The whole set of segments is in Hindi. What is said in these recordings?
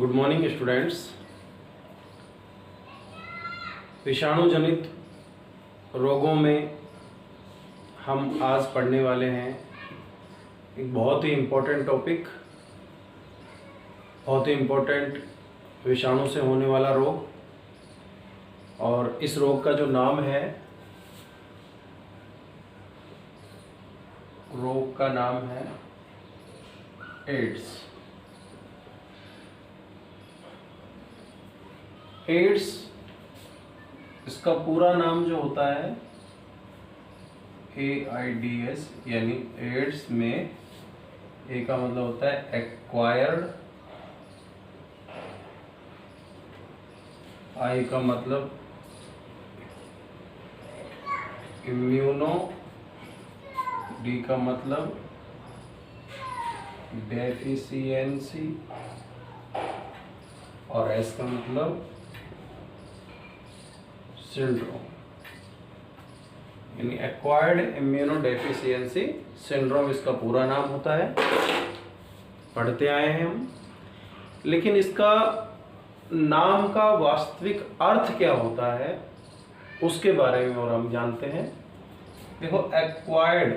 Good morning students. विषाणु जनित रोगों में हम आज पढ़ने वाले हैं एक बहुत ही इम्पोर्टेंट टॉपिक, बहुत ही इम्पोर्टेंट विषाणु से होने वाला रोग। और इस रोग का जो नाम है, रोग का नाम है एड्स। एड्स, इसका पूरा नाम जो होता है AIDS, यानी एड्स में ए का मतलब होता है एक्वायर्ड, आई का मतलब इम्यूनो, डी का मतलब डेफिशिएंसी और एस का मतलब सिंड्रोम, यानी एक्वायर्ड इम्यूनो डेफिशिएंसी सिंड्रोम इसका पूरा नाम होता है। पढ़ते आए हैं हम, लेकिन इसका नाम का वास्तविक अर्थ क्या होता है उसके बारे में और हम जानते हैं। देखो, एक्वायर्ड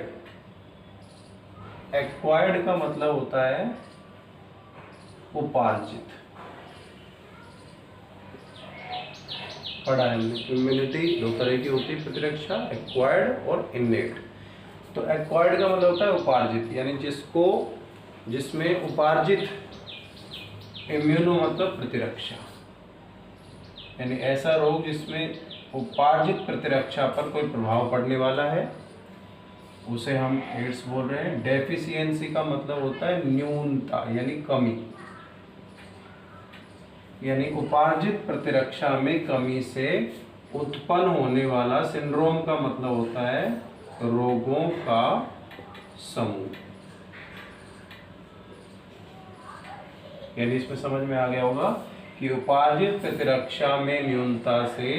का मतलब होता है उपार्जित। पढ़ा है इम्यूनिटी दो तरह की होती है, प्रतिरक्षा, एक्वायर्ड और इनेट। तो एक्वायर्ड का मतलब होता है उपार्जित, यानी जिसमें उपार्जित, इम्यूनो मतलब प्रतिरक्षा, यानी ऐसा रोग जिसमें उपार्जित प्रतिरक्षा पर कोई प्रभाव पड़ने वाला है, उसे हम एड्स बोल रहे हैं। डेफिशिएंसी का मतलब होता है न्यूनता यानी कमी, यानी उपार्जित प्रतिरक्षा में कमी से उत्पन्न होने वाला। सिंड्रोम का मतलब होता है रोगों का समूह, यानी इसमें समझ में आ गया होगा कि उपार्जित प्रतिरक्षा में न्यूनता से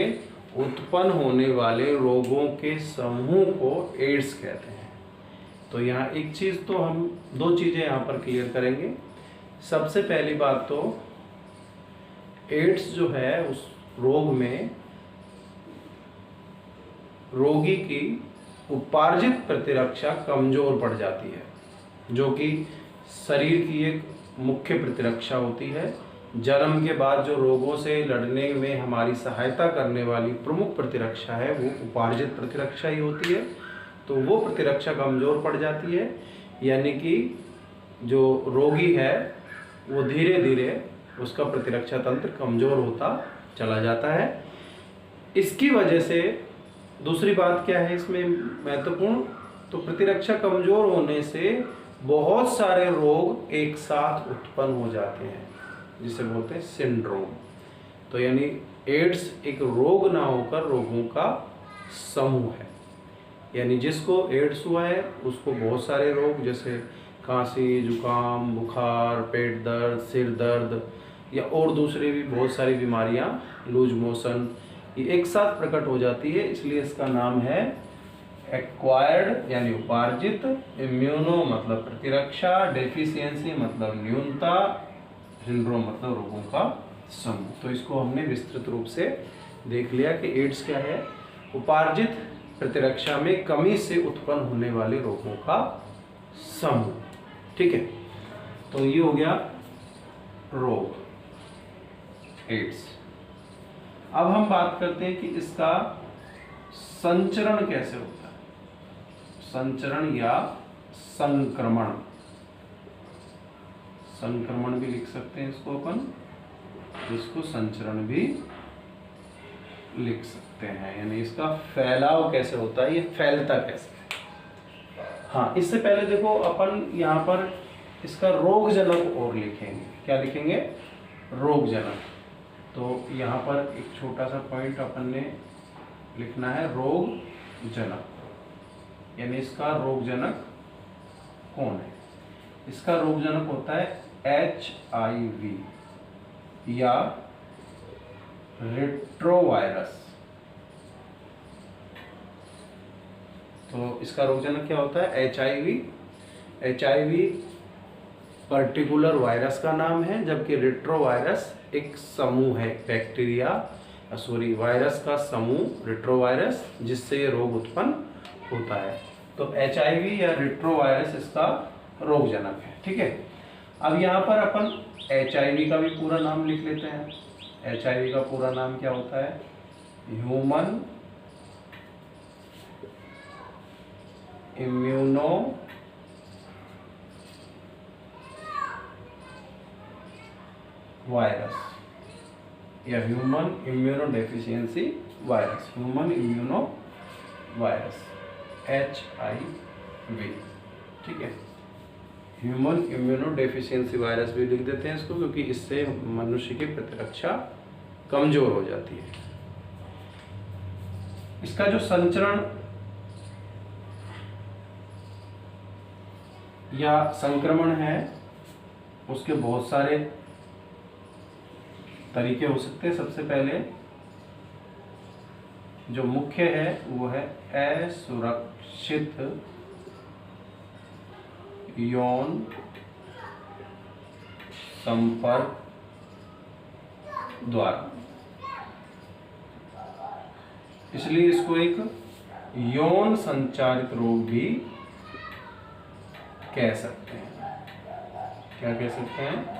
उत्पन्न होने वाले रोगों के समूह को एड्स कहते हैं। तो यहाँ एक चीज तो हम दो चीजें यहाँ पर क्लियर करेंगे। सबसे पहली बात तो एड्स जो है उस रोग में रोगी की उपार्जित प्रतिरक्षा कमजोर पड़ जाती है, जो कि शरीर की एक मुख्य प्रतिरक्षा होती है। जन्म के बाद जो रोगों से लड़ने में हमारी सहायता करने वाली प्रमुख प्रतिरक्षा है वो उपार्जित प्रतिरक्षा ही होती है। तो वो प्रतिरक्षा कमजोर पड़ जाती है, यानी कि जो रोगी है वो धीरे धीरे उसका प्रतिरक्षा तंत्र कमजोर होता चला जाता है। इसकी वजह से दूसरी बात क्या है इसमें महत्वपूर्ण, तो प्रतिरक्षा कमजोर होने से बहुत सारे रोग एक साथ उत्पन्न हो जाते हैं, जिसे बोलते हैं सिंड्रोम। तो यानी एड्स एक रोग ना होकर रोगों का समूह है, यानी जिसको एड्स हुआ है उसको बहुत सारे रोग जैसे खांसी, जुकाम, बुखार, पेट दर्द, सिर दर्द या और दूसरी भी बहुत सारी बीमारियां, लूज मोशन, ये एक साथ प्रकट हो जाती है। इसलिए इसका नाम है एक्वायर्ड यानी उपार्जित, इम्यूनो मतलब प्रतिरक्षा, डेफिशिएंसी मतलब न्यूनता, सिंड्रोम मतलब रोगों का समूह। तो इसको हमने विस्तृत रूप से देख लिया कि एड्स क्या है, उपार्जित प्रतिरक्षा में कमी से उत्पन्न होने वाले रोगों का समूह। ठीक है, तो ये हो गया रोग एड्स। अब हम बात करते हैं कि इसका संचरण कैसे होता है। संचरण या संक्रमण, संक्रमण भी लिख सकते हैं इसको अपन, इसको संचरण भी लिख सकते हैं, यानी इसका फैलाव कैसे होता है, ये फैलता कैसे है। हाँ, इससे पहले देखो अपन यहाँ पर इसका रोगजनक और लिखेंगे। क्या लिखेंगे? रोगजनक। तो यहाँ पर एक छोटा सा पॉइंट अपन ने लिखना है, रोगजनक, यानी इसका रोगजनक कौन है। इसका रोगजनक होता है HIV या रेट्रोवायरस। तो इसका रोगजनक क्या होता है? HIV पर्टिकुलर वायरस का नाम है, जबकि रेट्रोवायरस एक समूह है, वायरस का समूह रेट्रोवायरस, जिससे ये रोग उत्पन्न होता है। तो HIV या रेट्रोवायरस इसका रोगजनक है। ठीक है, अब यहाँ पर अपन HIV का भी पूरा नाम लिख लेते हैं। HIV का पूरा नाम क्या होता है? ह्यूमन इम्यूनो वायरस या human immuno deficiency virus, human immuno virus HIV। ठीक है, ह्यूमन इम्यूनो डेफिशिएंसी वायरस भी लिख देते हैं इसको, क्योंकि इससे मनुष्य की प्रतिरक्षा कमजोर हो जाती है। इसका जो संचरण या संक्रमण है उसके बहुत सारे तरीके हो सकते हैं। सबसे पहले जो मुख्य है वो है असुरक्षित यौन संपर्क द्वारा, इसलिए इसको एक यौन संचारित रोग भी कह सकते हैं। क्या कह सकते हैं?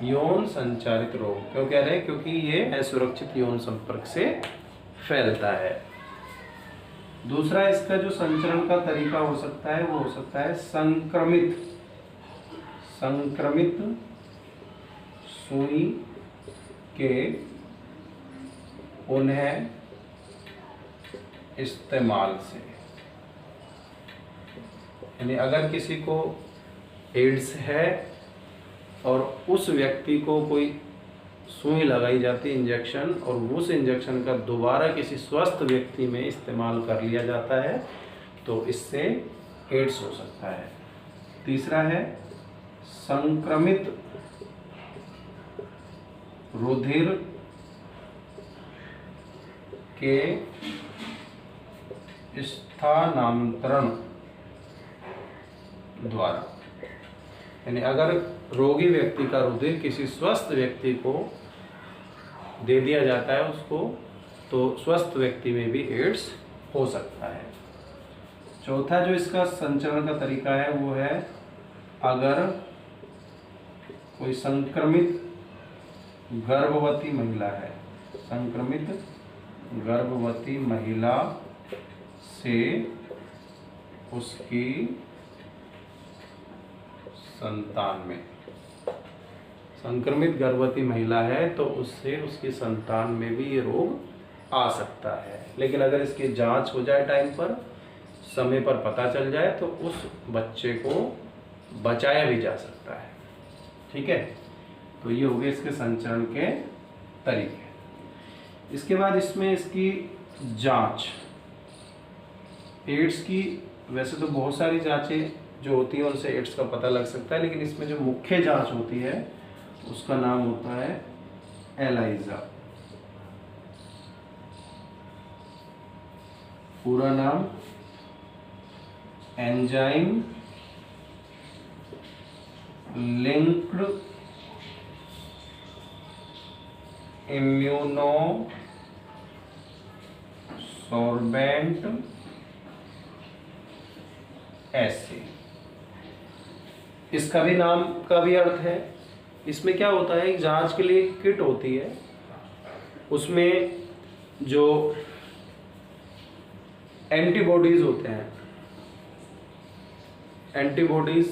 यौन संचारित रोग। क्यों कह रहे हैं? क्योंकि ये असुरक्षित यौन संपर्क से फैलता है। दूसरा इसका जो संचरण का तरीका हो सकता है वो हो सकता है संक्रमित सुई के उन्हें इस्तेमाल से। यानी अगर किसी को एड्स है और उस व्यक्ति को कोई सुई लगाई जाती है, इंजेक्शन, और उस इंजेक्शन का दोबारा किसी स्वस्थ व्यक्ति में इस्तेमाल कर लिया जाता है, तो इससे एड्स हो सकता है। तीसरा है संक्रमित रुधिर के स्थानांतरण द्वारा। यानी अगर रोगी व्यक्ति का रुधिर किसी स्वस्थ व्यक्ति को दे दिया जाता है उसको, तो स्वस्थ व्यक्ति में भी एड्स हो सकता है। चौथा जो इसका संचरण का तरीका है वो है अगर कोई संक्रमित गर्भवती महिला है, संक्रमित गर्भवती महिला से उसकी संतान में, संक्रमित गर्भवती महिला है तो उससे उसकी संतान में भी ये रोग आ सकता है। लेकिन अगर इसकी जांच हो जाए टाइम पर, समय पर पता चल जाए, तो उस बच्चे को बचाया भी जा सकता है। ठीक है, तो ये हो गए इसके संचरण के तरीके। इसके बाद इसमें इसकी जांच, एड्स की वैसे तो बहुत सारी जांचें जो होती है उनसे एड्स का पता लग सकता है, लेकिन इसमें जो मुख्य जांच होती है उसका नाम होता है एलाइजा। पूरा नाम एंजाइम लिंक्ड इम्यूनो सोर्बेंट एसे। इसका भी नाम का भी अर्थ है। इसमें क्या होता है, एक जांच के लिए किट होती है, उसमें जो एंटीबॉडीज होते हैं, एंटीबॉडीज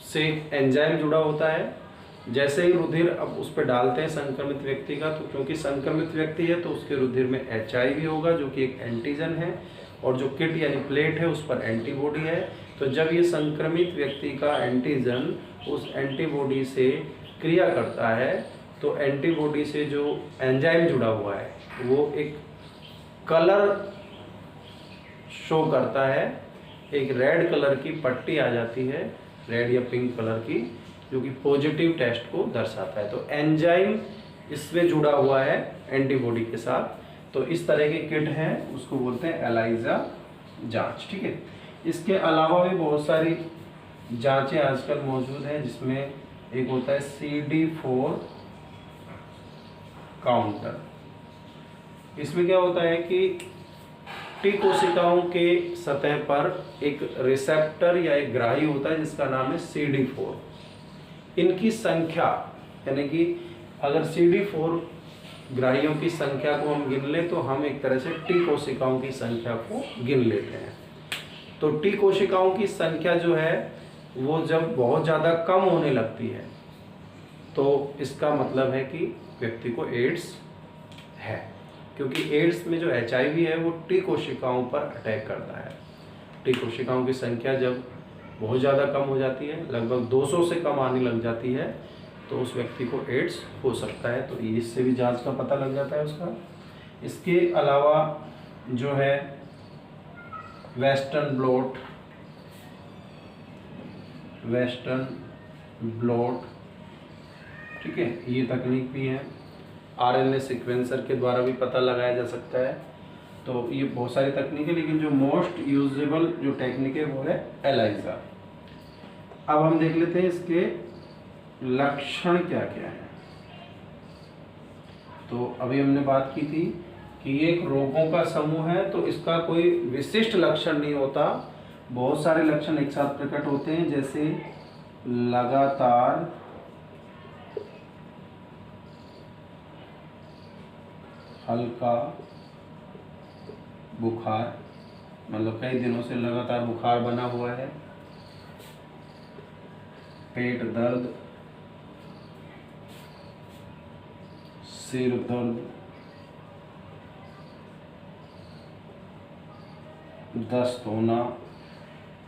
से एंजाइम जुड़ा होता है। जैसे ही रुधिर अब उस पर डालते हैं संक्रमित व्यक्ति का, तो क्योंकि संक्रमित व्यक्ति है तो उसके रुधिर में HIV होगा जो कि एक एंटीजन है, और जो किट यानी प्लेट है उस पर एंटीबॉडी है। तो जब ये संक्रमित व्यक्ति का एंटीजन उस एंटीबॉडी से क्रिया करता है, तो एंटीबॉडी से जो एंजाइम जुड़ा हुआ है वो एक कलर शो करता है, एक रेड कलर की पट्टी आ जाती है, रेड या पिंक कलर की, जो कि पॉजिटिव टेस्ट को दर्शाता है। तो एंजाइम इसमें जुड़ा हुआ है एंटीबॉडी के साथ। तो इस तरह के किट हैं, उसको बोलते हैं एलाइजा जांच। ठीक है, इसके अलावा भी बहुत सारी जांचें आजकल मौजूद हैं, जिसमें एक होता है CD4 काउंटर। इसमें क्या होता है कि टी कोशिकाओं के सतह पर एक रिसेप्टर या एक ग्राही होता है जिसका नाम है CD4। इनकी संख्या, यानी कि अगर CD4 ग्राहियों की संख्या को हम गिन लें तो हम एक तरह से टी कोशिकाओं की संख्या को गिन लेते हैं। तो टी कोशिकाओं की संख्या जो है वो जब बहुत ज़्यादा कम होने लगती है तो इसका मतलब है कि व्यक्ति को एड्स है, क्योंकि एड्स में जो HIV है वो टी कोशिकाओं पर अटैक करता है। टी कोशिकाओं की संख्या जब बहुत ज़्यादा कम हो जाती है, लगभग 200 से कम आने लग जाती है, तो उस व्यक्ति को एड्स हो सकता है। तो इससे भी जांच का पता लग जाता है उसका। इसके अलावा जो है वेस्टर्न ब्लॉट, ठीक है, ये तकनीक भी है। RNA सीक्वेंसर के द्वारा भी पता लगाया जा सकता है। तो ये बहुत सारी तकनीक है, लेकिन जो मोस्ट यूजेबल जो टेक्निक है वो है ELISA। अब हम देख लेते हैं इसके लक्षण क्या क्या है। तो अभी हमने बात की थी कि ये एक रोगों का समूह है, तो इसका कोई विशिष्ट लक्षण नहीं होता, बहुत सारे लक्षण एक साथ प्रकट होते हैं, जैसे लगातार हल्का बुखार, मतलब कई दिनों से लगातार बुखार बना हुआ है, पेट दर्द, सिर दर्द, दस्त होना,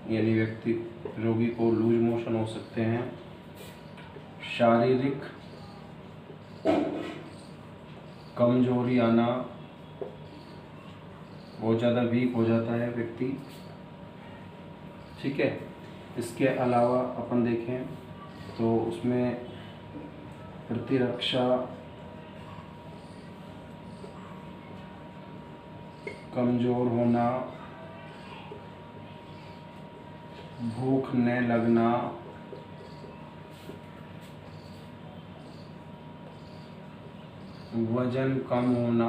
यानी व्यक्ति रोगी को लूज मोशन हो सकते हैं, शारीरिक कमजोरी आना, बहुत ज़्यादा वीक हो जाता है व्यक्ति, ठीक है। इसके अलावा अपन देखें तो उसमें प्रतिरक्षा कमज़ोर होना, भूख न लगना, वजन कम होना,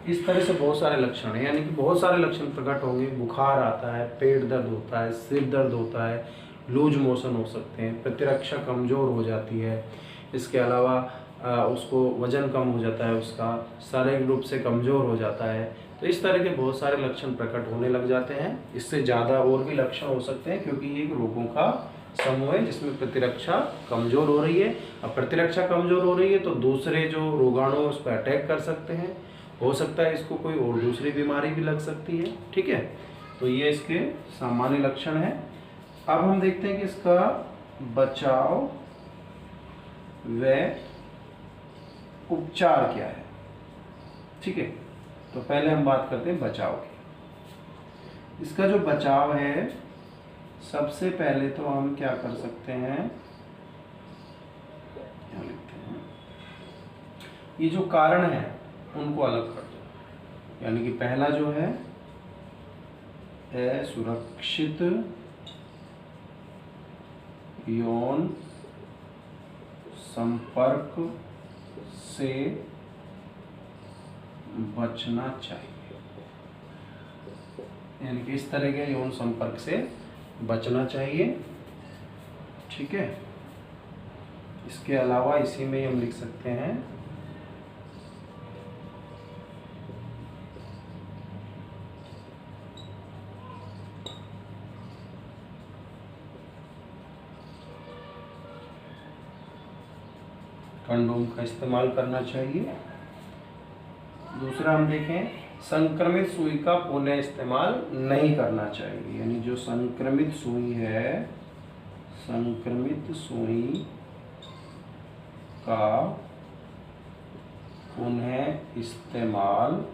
इस तरह से बहुत सारे लक्षण हैं, यानी कि बहुत सारे लक्षण प्रकट होंगे। बुखार आता है, पेट दर्द होता है, सिर दर्द होता है, लूज मोशन हो सकते हैं, प्रतिरक्षा कमज़ोर हो जाती है। इसके अलावा उसको वजन कम हो जाता है, उसका शारीरिक रूप से कमज़ोर हो जाता है। तो इस तरह के बहुत सारे लक्षण प्रकट होने लग जाते हैं। इससे ज़्यादा और भी लक्षण हो सकते हैं, क्योंकि ये रोगों का समूह है जिसमें प्रतिरक्षा कमज़ोर हो रही है। अब प्रतिरक्षा कमज़ोर हो रही है तो दूसरे जो रोगाणु उस पर अटैक कर सकते हैं, हो सकता है इसको कोई और दूसरी बीमारी भी लग सकती है, ठीक है। तो ये इसके सामान्य लक्षण हैं। अब हम देखते हैं कि इसका बचाव व उपचार क्या है, ठीक है। तो पहले हम बात करते हैं बचाव की। इसका जो बचाव है, सबसे पहले तो हम क्या कर सकते हैं, यहाँ लिखते हैं, ये जो कारण है उनको अलग कर दो। यानी कि पहला जो है असुरक्षित यौन संपर्क से बचना चाहिए, यानी कि इस तरह के यौन संपर्क से बचना चाहिए, ठीक है। इसके अलावा इसी में हम लिख सकते हैं कंडोम का इस्तेमाल करना चाहिए। दूसरा हम देखें, संक्रमित सुई का पुनः इस्तेमाल नहीं करना चाहिए, यानी जो संक्रमित सुई है, संक्रमित सुई का पुनः इस्तेमाल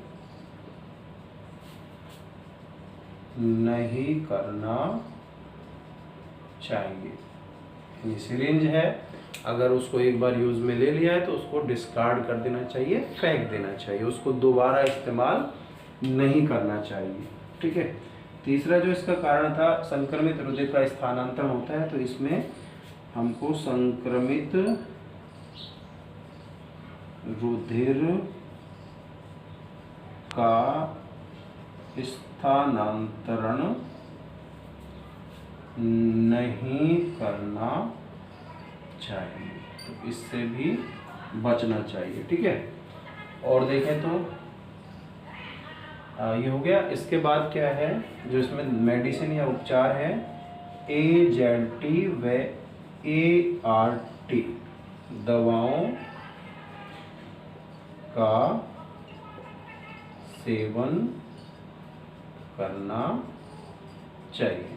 नहीं करना चाहिए। यानी सिरिंज है, अगर उसको एक बार यूज़ में ले लिया है तो उसको डिस्कार्ड कर देना चाहिए, फेंक देना चाहिए, उसको दोबारा इस्तेमाल नहीं करना चाहिए, ठीक है। तीसरा जो इसका कारण था, संक्रमित रुधिर का स्थानांतरण होता है, तो इसमें हमको संक्रमित रुधिर का स्थानांतरण नहीं करना चाहिए, तो इससे भी बचना चाहिए। ठीक है, और देखें तो ये हो गया। इसके बाद क्या है जो इसमें मेडिसिन या उपचार है, AZT व ART दवाओं का सेवन करना चाहिए।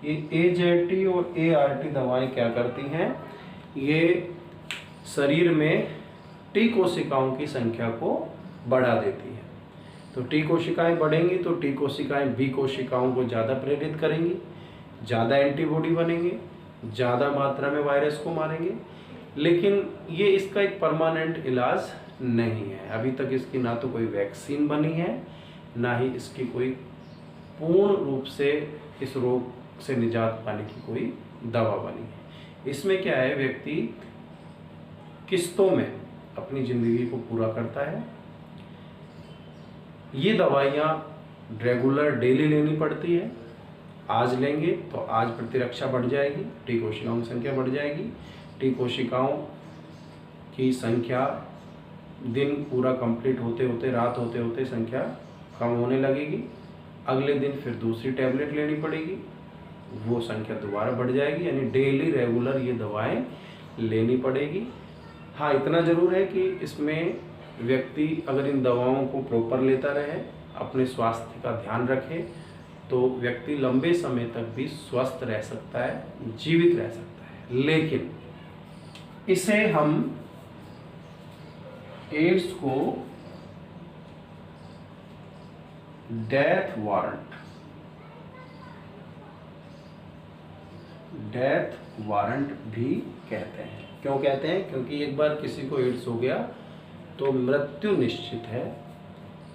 ये AZT और ART दवाएं क्या करती हैं, ये शरीर में टी कोशिकाओं की संख्या को बढ़ा देती है। तो टी कोशिकाएं बढ़ेंगी तो टी कोशिकाएं बी कोशिकाओं को ज़्यादा प्रेरित करेंगी, ज़्यादा एंटीबॉडी बनेंगे, ज़्यादा मात्रा में वायरस को मारेंगे। लेकिन ये इसका एक परमानेंट इलाज नहीं है। अभी तक इसकी ना तो कोई वैक्सीन बनी है, ना ही इसकी कोई पूर्ण रूप से इस रोग से निजात पाने की कोई दवा बनी है। इसमें क्या है, व्यक्ति किस्तों में अपनी ज़िंदगी को पूरा करता है। ये दवाइयाँ रेगुलर डेली लेनी पड़ती है। आज लेंगे तो आज प्रतिरक्षा बढ़ जाएगी, टी कोशिकाओं की संख्या बढ़ जाएगी, टी कोशिकाओं की संख्या दिन पूरा कंप्लीट होते होते, रात होते होते संख्या कम होने लगेगी। अगले दिन फिर दूसरी टैबलेट लेनी पड़ेगी, वो संख्या दोबारा बढ़ जाएगी। यानी डेली रेगुलर ये दवाएं लेनी पड़ेगी। हाँ, इतना ज़रूर है कि इसमें व्यक्ति अगर इन दवाओं को प्रॉपर लेता रहे, अपने स्वास्थ्य का ध्यान रखे, तो व्यक्ति लंबे समय तक भी स्वस्थ रह सकता है, जीवित रह सकता है। लेकिन इसे हम एड्स को डेथ वारंट भी कहते हैं। क्यों कहते हैं? क्योंकि एक बार किसी को एड्स हो गया तो मृत्यु निश्चित है।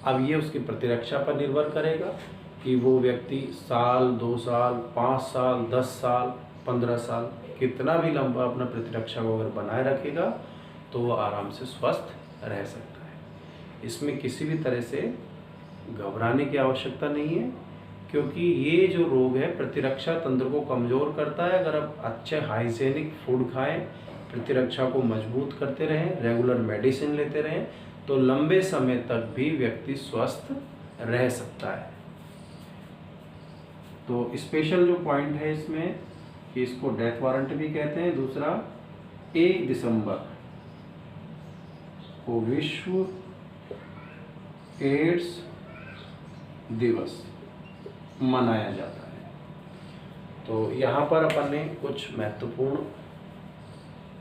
अब ये उसकी प्रतिरक्षा पर निर्भर करेगा कि वो व्यक्ति साल, 2 साल, 5 साल, 10 साल, 15 साल, कितना भी लंबा अपना प्रतिरक्षा को अगर बनाए रखेगा तो वो आराम से स्वस्थ रह सकता है। इसमें किसी भी तरह से घबराने की आवश्यकता नहीं है, क्योंकि ये जो रोग है प्रतिरक्षा तंत्र को कमज़ोर करता है। अगर आप अच्छे हाइजेनिक फूड खाएं, प्रतिरक्षा को मजबूत करते रहें, रेगुलर मेडिसिन लेते रहें, तो लंबे समय तक भी व्यक्ति स्वस्थ रह सकता है। तो स्पेशल जो पॉइंट है इसमें कि इसको डेथ वारंट भी कहते हैं। दूसरा, 1 दिसंबर को विश्व एड्स दिवस मनाया जाता है। तो यहाँ पर अपन ने कुछ महत्वपूर्ण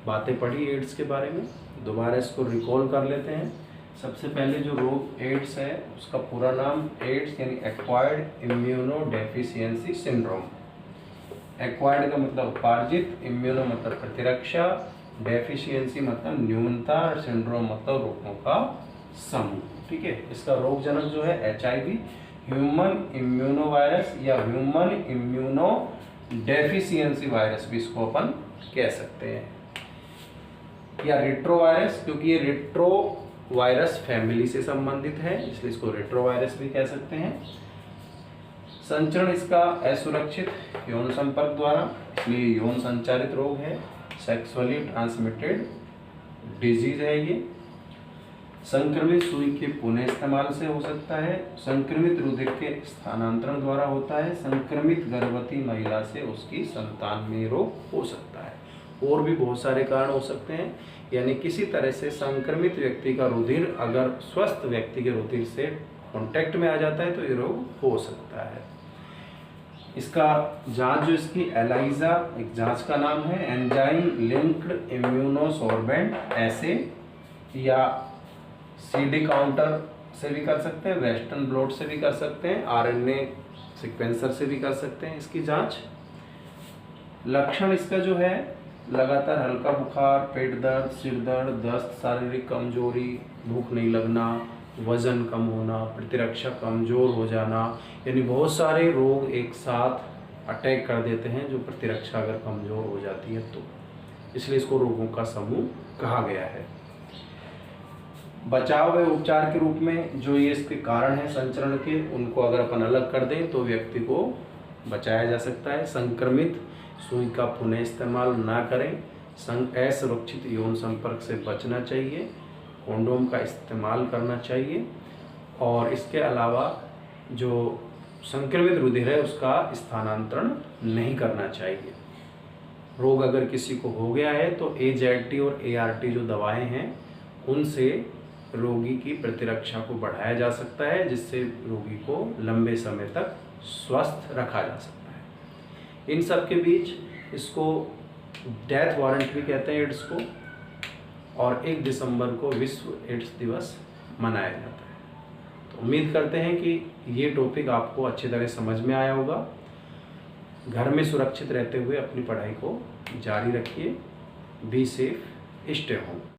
बातें पढ़ी एड्स के बारे में, दोबारा इसको रिकॉल कर लेते हैं। सबसे पहले जो रोग एड्स है उसका पूरा नाम एड्स यानी acquired immuno deficiency syndrome. Acquired का मतलब उपार्जित, इम्यूनो मतलब प्रतिरक्षा, डेफिशिएंसी मतलब न्यूनता, और सिंड्रोम मतलब रोगों का समूह। ठीक है, इसका रोग जनक जो है HIV, ह्यूमन इम्यूनो वायरस या ह्यूमन इम्यूनो डेफिशिएंसी वायरस भी इसको अपन कह सकते हैं, या रेट्रो वायरस, क्योंकि ये रेट्रो वायरस फैमिली से संबंधित है इसलिए इसको रेट्रो वायरस भी कह सकते हैं। संचरण इसका असुरक्षित यौन संपर्क द्वारा, इसलिए यौन संचारित रोग है, सेक्सुअली ट्रांसमिटेड डिजीज है ये। संक्रमित सुई के पुनः इस्तेमाल से हो सकता है। संक्रमित रुधिर के स्थानांतरण द्वारा होता है। संक्रमित गर्भवती महिला से उसकी संतान में रोग हो सकता है। और भी बहुत सारे कारण हो सकते हैं, यानी किसी तरह से संक्रमित व्यक्ति का रुधिर अगर स्वस्थ व्यक्ति के रुधिर से कांटेक्ट में आ जाता है तो ये रोग हो सकता है। इसका जांच जो इसकी एलाइजा एक जांच का नाम है, एंजाइम लिंक्ड इम्यूनोसॉर्बेंट ऐसे, या CD काउंटर से भी कर सकते हैं, वेस्टर्न ब्लॉट से भी कर सकते हैं, RNA सीक्वेंसर से भी कर सकते हैं इसकी जांच। लक्षण इसका जो है लगातार हल्का बुखार, पेट दर्द, सिर दर्द, दस्त, शारीरिक कमजोरी, भूख नहीं लगना, वज़न कम होना, प्रतिरक्षा कमज़ोर हो जाना, यानी बहुत सारे रोग एक साथ अटैक कर देते हैं जो प्रतिरक्षा अगर कमज़ोर हो जाती है तो, इसलिए इसको रोगों का समूह कहा गया है। बचाव व उपचार के रूप में जो ये इसके कारण हैं संचरण के, उनको अगर अपन अलग कर दें तो व्यक्ति को बचाया जा सकता है। संक्रमित सुई का पुनः इस्तेमाल ना करें, असुरक्षित यौन संपर्क से बचना चाहिए, कॉन्डोम का इस्तेमाल करना चाहिए, और इसके अलावा जो संक्रमित रुधिर है उसका स्थानांतरण नहीं करना चाहिए। रोग अगर किसी को हो गया है तो AZT और ART जो दवाएं हैं उनसे रोगी की प्रतिरक्षा को बढ़ाया जा सकता है, जिससे रोगी को लंबे समय तक स्वस्थ रखा जा सकता है। इन सब के बीच इसको डेथ वारंट भी कहते हैं एड्स को, और 1 दिसंबर को विश्व एड्स दिवस मनाया जाता है। तो उम्मीद करते हैं कि ये टॉपिक आपको अच्छी तरह समझ में आया होगा। घर में सुरक्षित रहते हुए अपनी पढ़ाई को जारी रखिए। Be safe, stay home.